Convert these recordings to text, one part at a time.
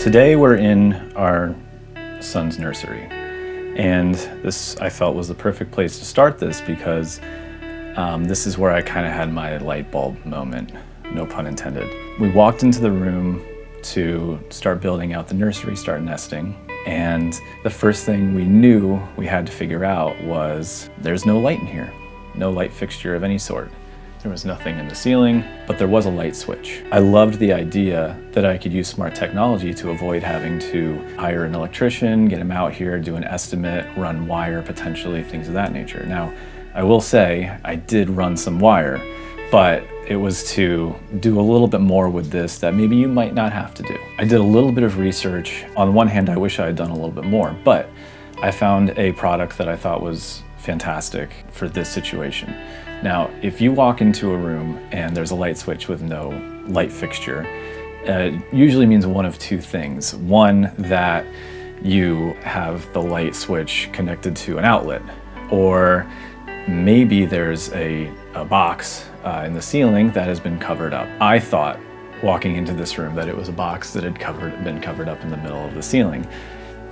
Today we're in our son's nursery, and this I felt was the perfect place to start this because this is where I kind of had my light bulb moment, no pun intended. We walked into the room to start building out the nursery, start nesting, and the first thing we knew we had to figure out was there's no light in here, no light fixture of any sort. There was nothing in the ceiling, but there was a light switch. I loved the idea that I could use smart technology to avoid having to hire an electrician, get him out here, do an estimate, run wire potentially, things of that nature. Now, I will say I did run some wire, but it was to do a little bit more with this that maybe you might not have to do. I did a little bit of research. On one hand, I wish I had done a little bit more, but I found a product that I thought was fantastic for this situation. Now, if you walk into a room and there's a light switch with no light fixture, it usually means one of two things. One, that you have the light switch connected to an outlet, or maybe there's a box in the ceiling that has been covered up. I thought, walking into this room, that it was a box that had been covered up in the middle of the ceiling,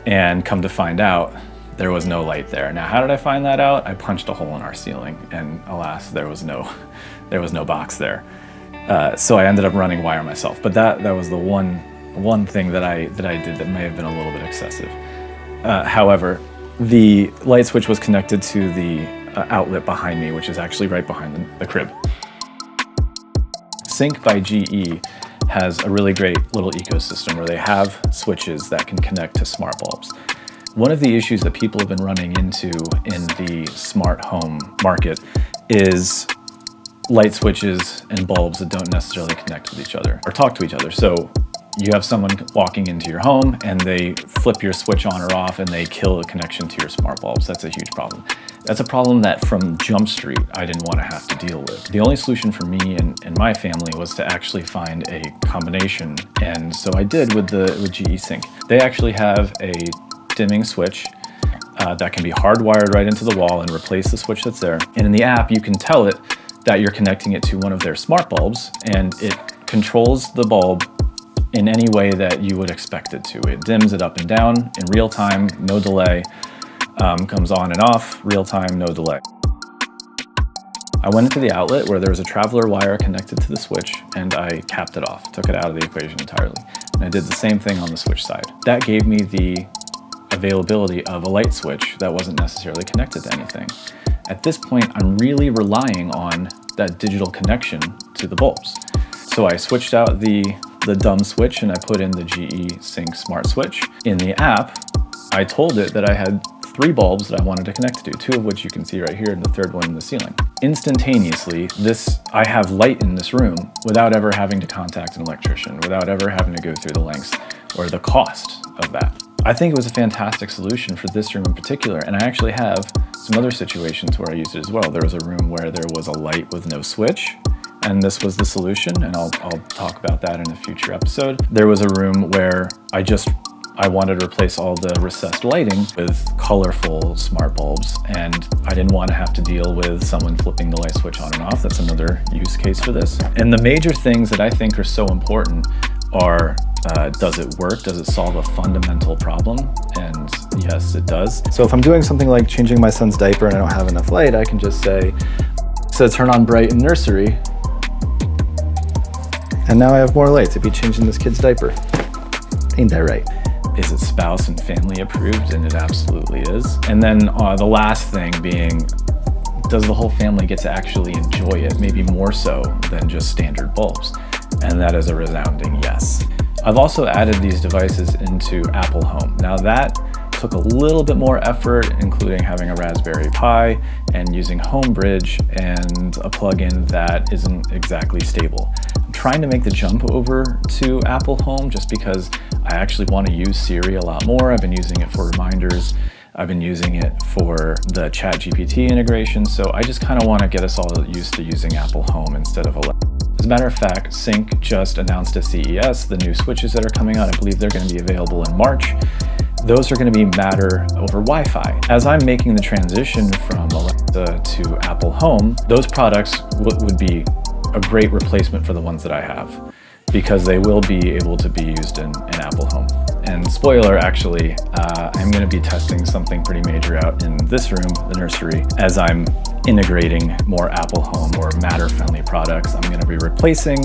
and come to find out, there was no light there. Now, how did I find that out? I punched a hole in our ceiling, and alas, there was no box there. So I ended up running wire myself. But that was the one thing that I did that may have been a little bit excessive. However, the light switch was connected to the outlet behind me, which is actually right behind the crib. Cync by GE has a really great little ecosystem where they have switches that can connect to smart bulbs. One of the issues that people have been running into in the smart home market is light switches and bulbs that don't necessarily connect with each other or talk to each other. So you have someone walking into your home and they flip your switch on or off and they kill the connection to your smart bulbs. That's a huge problem. That's a problem that from Jump Street, I didn't want to have to deal with. The only solution for me and my family was to actually find a combination. And so I did with GE Cync. They actually have a dimming switch that can be hardwired right into the wall and replace the switch that's there. And in the app, you can tell it that you're connecting it to one of their smart bulbs, and it controls the bulb in any way that you would expect it to. It dims it up and down in real time, no delay, comes on and off, real time, no delay. I went into the outlet where there was a traveler wire connected to the switch, and I capped it off, took it out of the equation entirely. And I did the same thing on the switch side. That gave me the availability of a light switch that wasn't necessarily connected to anything. At this point, I'm really relying on that digital connection to the bulbs. So I switched out the dumb switch and I put in the GE Cync Smart Switch. In the app, I told it that I had 3 bulbs that I wanted to connect to, 2 of which you can see right here and the 3rd one in the ceiling. Instantaneously, I have light in this room without ever having to contact an electrician, without ever having to go through the lengths or the cost of that. I think it was a fantastic solution for this room in particular, and I actually have some other situations where I used it as well. There was a room where there was a light with no switch, and this was the solution, and I'll talk about that in a future episode. There was a room where I wanted to replace all the recessed lighting with colorful smart bulbs, and I didn't want to have to deal with someone flipping the light switch on and off. That's another use case for this. And the major things that I think are so important are, does it work? Does it solve a fundamental problem? And yes, it does. So if I'm doing something like changing my son's diaper and I don't have enough light, I can just say, turn on bright in nursery. And now I have more light to be changing this kid's diaper. Ain't that right? Is it spouse and family approved? And it absolutely is. And then the last thing being, does the whole family get to actually enjoy it? Maybe more so than just standard bulbs. And that is a resounding yes. I've also added these devices into Apple Home. Now that took a little bit more effort, including having a Raspberry Pi and using Homebridge and a plugin that isn't exactly stable. I'm trying to make the jump over to Apple Home just because I actually want to use Siri a lot more. I've been using it for reminders. I've been using it for the ChatGPT integration. So I just kind of want to get us all used to using Apple Home instead of Alexa. As a matter of fact, Cync just announced at CES the new switches that are coming out. I believe they're going to be available in March. Those are going to be Matter over Wi-Fi. As I'm making the transition from Alexa to Apple Home, those products would be a great replacement for the ones that I have. because they will be able to be used in Apple Home. And spoiler, actually, I'm going to be testing something pretty major out in this room, the nursery, as I'm integrating more Apple Home or Matter-friendly products. I'm going to be replacing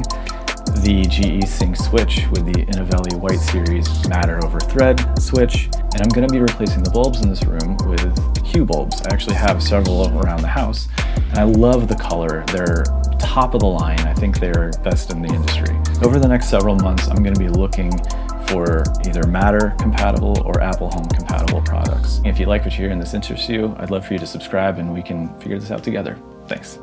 the GE Cync switch with the Innovelli White Series Matter over Thread switch, and I'm going to be replacing the bulbs in this room with Hue bulbs. I actually have several around the house, and I love the color. They're top of the line. I think they're best in the industry. Over the next several months, I'm going to be looking for either Matter compatible or Apple Home compatible products. If you like what you hear and this interests you, I'd love for you to subscribe and we can figure this out together. Thanks.